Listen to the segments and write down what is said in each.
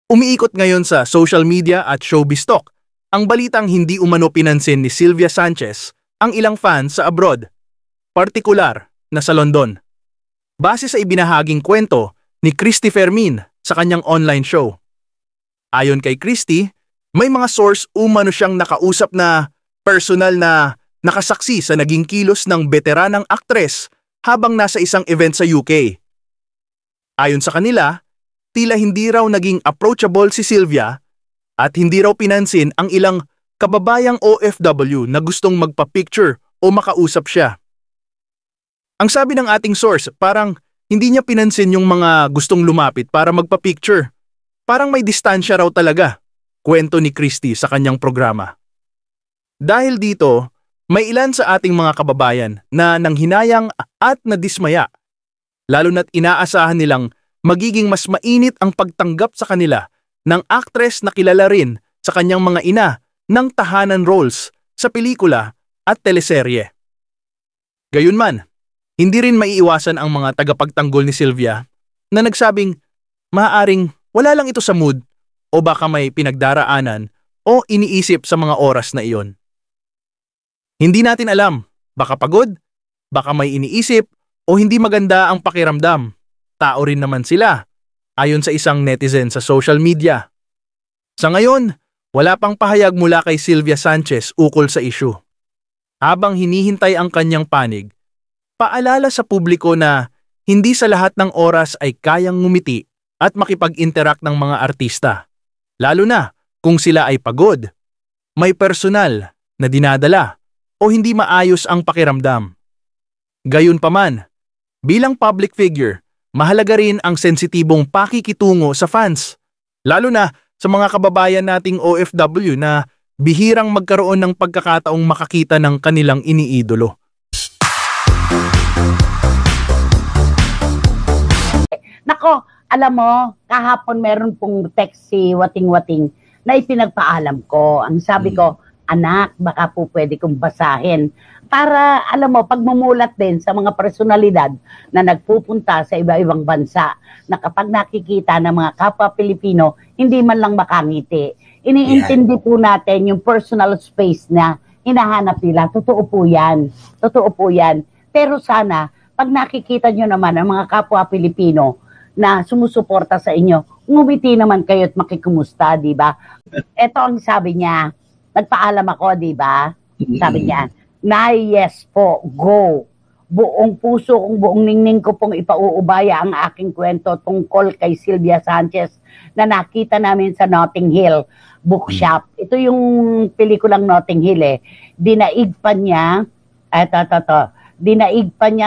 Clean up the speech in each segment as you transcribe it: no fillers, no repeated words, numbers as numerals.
Umiikot ngayon sa social media at showbiz talk ang balitang hindi umano pinansin ni Sylvia Sanchez ang ilang fans sa abroad, partikular na sa London. Base sa ibinahaging kwento ni Christy Fermin sa kanyang online show. Ayon kay Christy, may mga source umano siyang nakausap na personal na nakasaksi sa naging kilos ng veteranang aktres habang nasa isang event sa UK. Ayon sa kanila, tila hindi raw naging approachable si Sylvia at hindi raw pinansin ang ilang kababayang OFW na gustong magpa-picture o makausap siya. Ang sabi ng ating source, parang hindi niya pinansin yung mga gustong lumapit para magpa-picture. Parang may distansya raw talaga, kwento ni Christy sa kanyang programa. Dahil dito, may ilan sa ating mga kababayan na nanghinayang at nadismaya, lalo na't inaasahan nilang magiging mas mainit ang pagtanggap sa kanila ng aktres na kilala rin sa kanyang mga ina ng tahanan roles sa pelikula at teleserye. Gayunman, hindi rin maiiwasan ang mga tagapagtanggol ni Sylvia na nagsabing maaaring wala lang ito sa mood o baka may pinagdaraanan o iniisip sa mga oras na iyon. Hindi natin alam, baka pagod, baka may iniisip o hindi maganda ang pakiramdam. Tao rin naman sila, ayon sa isang netizen sa social media. Sa ngayon, wala pang pahayag mula kay Sylvia Sanchez ukol sa issue. Habang hinihintay ang kanyang panig, paalala sa publiko na hindi sa lahat ng oras ay kayang ngumiti at makipag-interact ng mga artista, lalo na kung sila ay pagod, may personal na dinadala o hindi maayos ang pakiramdam. Gayunpaman, bilang public figure, mahalaga rin ang sensitibong pakikitungo sa fans, lalo na sa mga kababayan nating OFW na bihirang magkaroon ng pagkakataong makakita ng kanilang iniidolo. Nako, alam mo, kahapon meron pong text si Wating-Wating na ipinagpaalam ko. Ang sabi ko, anak, baka po pwede kong basahin. Para, alam mo, pagmumulat din sa mga personalidad na nagpupunta sa iba-ibang bansa na kapag nakikita ng mga kapwa Pilipino, hindi man lang makangiti. Iniintindi po natin yung personal space na hinahanap nila. Totoo po yan. Totoo po yan. Pero sana, pag nakikita nyo naman ang mga kapwa Pilipino na sumusuporta sa inyo, ngumiti naman kayo at makikumusta, di ba? Ito ang sabi niya, nagpaalam ako, di ba? Sabi niya, Nay, yes po, go. Buong puso kong buong ningning ko pong ipauubaya ang aking kwento tungkol kay Sylvia Sanchez na nakita namin sa Notting Hill Bookshop. Ito yung pelikulang Notting Hill eh. Dinaig pa niya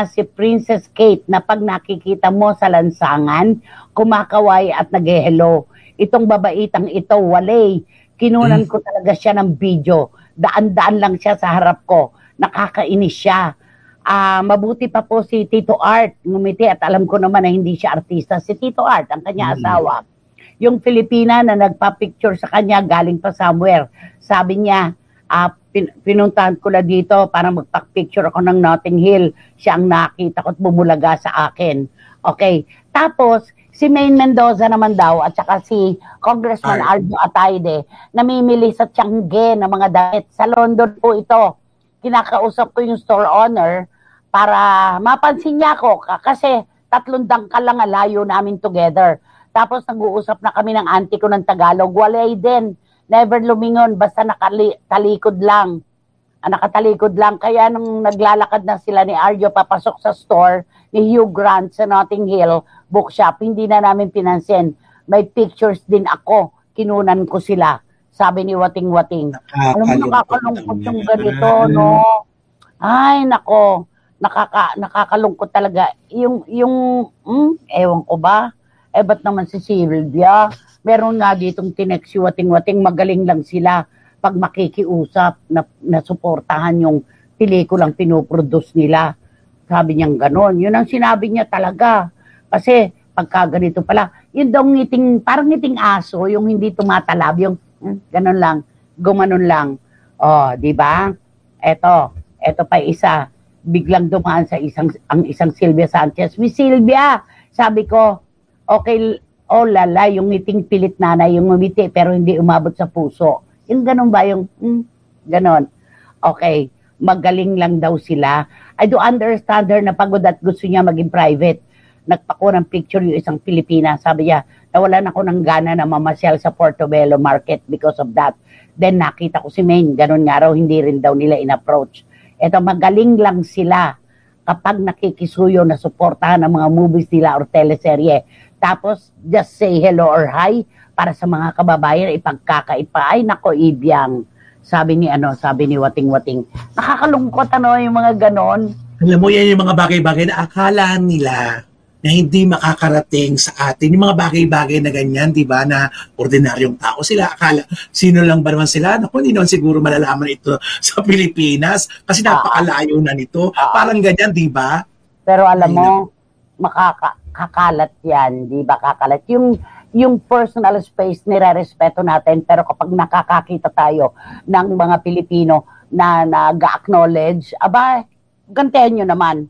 si Princess Kate na pag nakikita mo sa lansangan, kumakaway at nag-hello. Itong babaitang ito, walay. Kinunan ko talaga siya ng video. Daan-daan lang siya sa harap ko. Nakakainis siya. Mabuti pa po si Tito Art. Ngumiti at alam ko naman na hindi siya artista. Si Tito Art, ang kanya asawa. Yung Filipina na nagpa-picture sa kanya galing pa somewhere. Sabi niya, pinuntahan ko na dito para magpa-picture ako ng Notting Hill. Siya ang nakita ko at bumulaga sa akin. Okay. Tapos, si Maine Mendoza naman daw at saka si Congressman Arjo Ataide namimili sa Tiangge ng mga damit. Sa London po ito. Kinakausap ko yung store owner para mapansin niya ako kasi 3 dangkal lang layo namin together. Tapos nag-uusap na kami ng auntie ko ng Tagalog. Walay din. Never lumingon basta nakatalikod lang. Nakatalikod lang. Kaya nung naglalakad na sila ni Arjo papasok sa store ni Hugh Grant sa Notting Hill Bookshop, hindi na namin pinansin. May pictures din ako. Kinunan ko sila. Sabi ni Wating-Wating. Alam mo, nakakalungkot yung ganito, no? Ay, nako. Nakakalungkot talaga. Ewan ko ba? Ba't naman si Sylvia? Meron nga ditong tinext si Wating-Wating, magaling lang sila pag makikiusap na suportahan yung pelikulang pinoproduce nila. Sabi niyang ganon. Yun ang sinabi niya talaga. Kasi pagka ganito pala, yun daw ngiting, parang ngiting aso, yung hindi tumatalab, yung ganon lang, gumanon lang. Di ba? Eto pa isa, biglang dumaan sa isang Sylvia Sanchez. Miss Sylvia, sabi ko, okay oh lala, yung ngiting pilit nanay, yung ngumiti pero hindi umabot sa puso. Yung ganun ba yung, ganon. Okay, magaling lang daw sila. I do understand her na pagod at gusto niya maging private. Nagpako ng picture yung isang Pilipina. Sabi niya, nawalan ako ng gana na mamasyal sa Portobello Market because of that. Then nakita ko si Maine, ganun nga raw, hindi rin daw nila in-approach. Eto, magaling lang sila kapag nakikisuyo na suportahan ang mga movies nila or teleserye. Tapos, just say hello or hi para sa mga kababayan, ipagkakaipa. Ay, nako, Ibiang. Sabi ni Wating-Wating. Nakakalungkot yung mga ganon. Alam mo, yan yung mga bagay-bagay na akala nila na hindi makakarating sa atin. Yung mga bagay-bagay na ganyan, di ba, na ordinaryong tao sila. Akala, sino lang ba naman sila? Naku, hindi naman siguro malalaman ito sa Pilipinas kasi napakalayo na nito. Parang ganyan, di ba? Pero alam mo, makakakalat yan, di ba? Kakalat. Yung personal space, nire-respeto natin. Pero kapag nakakakita tayo ng mga Pilipino na nag-acknowledge, aba, gantihan nyo naman.